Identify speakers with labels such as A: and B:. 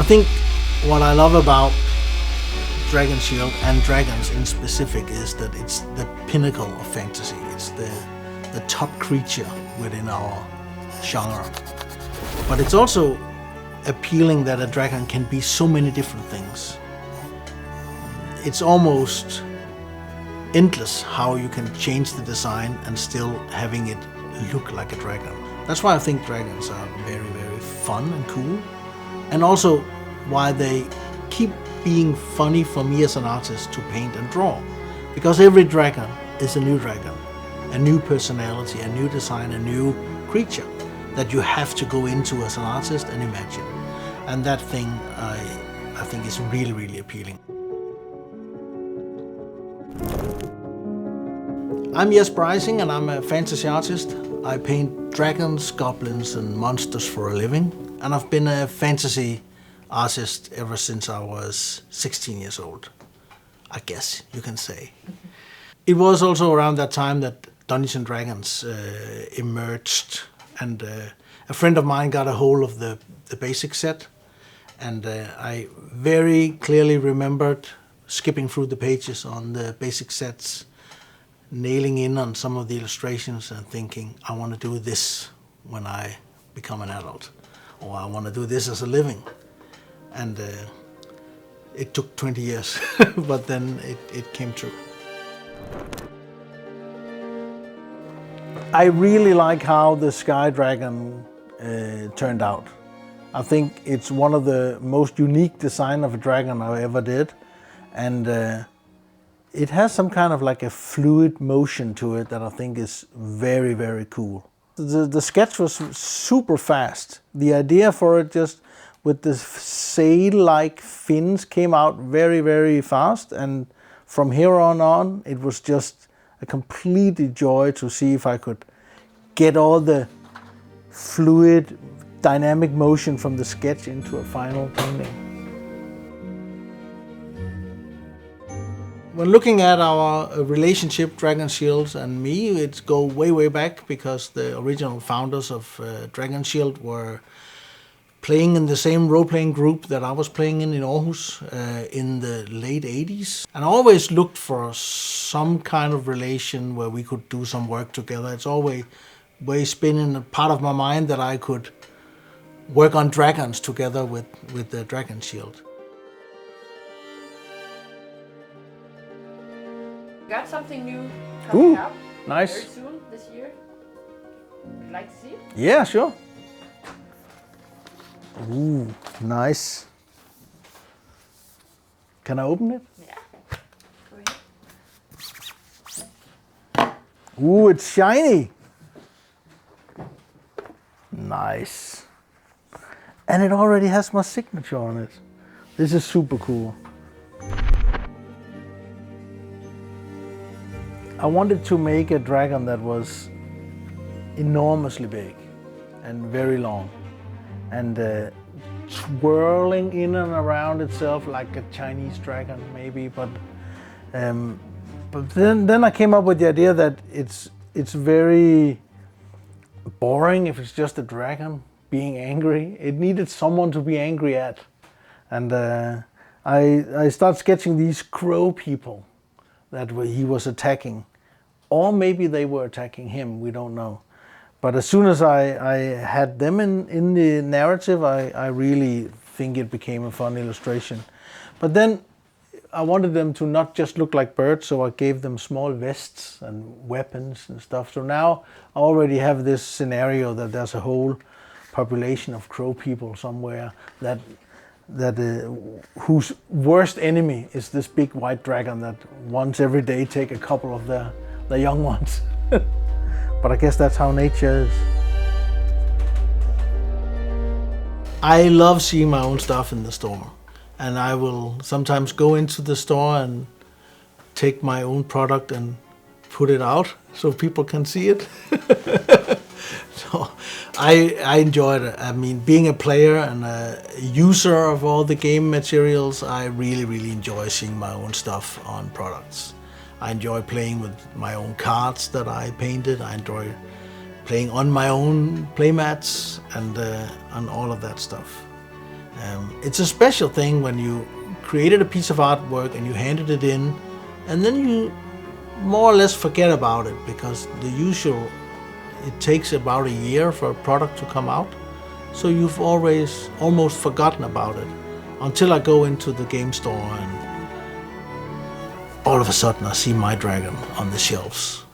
A: I think what I love about Dragon Shield and dragons in specific is that it's the pinnacle of fantasy. It's the top creature within our genre. But it's also appealing that a dragon can be so many different things. It's almost endless how you can change the design and still having it look like a dragon. That's why I think dragons are very, very fun and cool. And also why they keep being funny for me as an artist to paint and draw. Because every dragon is a new dragon, a new personality, a new design, a new creature that you have to go into as an artist and imagine. And that thing I think is really, really appealing. I'm Jesper Ejsing and I'm a fantasy artist. I paint dragons, goblins and monsters for a living. And I've been a fantasy artist ever since I was 16 years old, I guess you can say. It was also around that time that Dungeons & Dragons emerged, and a friend of mine got a hold of the basic set, and I very clearly remembered skipping through the pages on the basic sets, nailing in on some of the illustrations and thinking, I want to do this when I become an adult, or I want to do this as a living. And it took 20 years, but then it came true. I really like how the Sky Dragon turned out. I think it's one of the most unique design of a dragon I ever did. And it has some kind of like a fluid motion to it that I think is very, very cool. The sketch was super fast. The idea for it just with the sail-like fins came out very, very fast. And from here on, it was just a complete joy to see if I could get all the fluid, dynamic motion from the sketch into a final painting. When looking at our relationship, Dragon Shield and me, it's go way, way back because the original founders of Dragon Shield were playing in the same role-playing group that I was playing in Aarhus in the late 80s. And I always looked for some kind of relation where we could do some work together. It's always been in a part of my mind that I could work on dragons together with the Dragon Shield.
B: Got something new coming up
A: nice.
B: Very soon this year. Would you like to see?
A: Yeah, sure. Ooh, nice. Can I open it?
B: Yeah. Go ahead.
A: Ooh, it's shiny. Nice. And it already has my signature on it. This is super cool. I wanted to make a dragon that was enormously big and very long and twirling in and around itself like a Chinese dragon maybe, but then I came up with the idea that it's very boring if it's just a dragon being angry. It needed someone to be angry at, and I started sketching these crow people that he was attacking. Or maybe they were attacking him, we don't know. But as soon as I had them in the narrative, I really think it became a fun illustration. But then I wanted them to not just look like birds, so I gave them small vests and weapons and stuff. So now I already have this scenario that there's a whole population of crow people somewhere that whose worst enemy is this big white dragon that once every day take a couple of the young ones. But I guess that's how nature is. I love seeing my own stuff in the store, and I will sometimes go into the store and take my own product and put it out so people can see it. So I enjoyed it. I mean, being a player and a user of all the game materials, I really enjoy seeing my own stuff on products. I enjoy playing with my own cards that I painted. I enjoy playing on my own playmats and all of that stuff. It's a special thing when you created a piece of artwork and you handed it in, and then you more or less forget about it, because it takes about a year for a product to come out. So you've always almost forgotten about it until I go into the game store and all of a sudden I see my dragon on the shelves.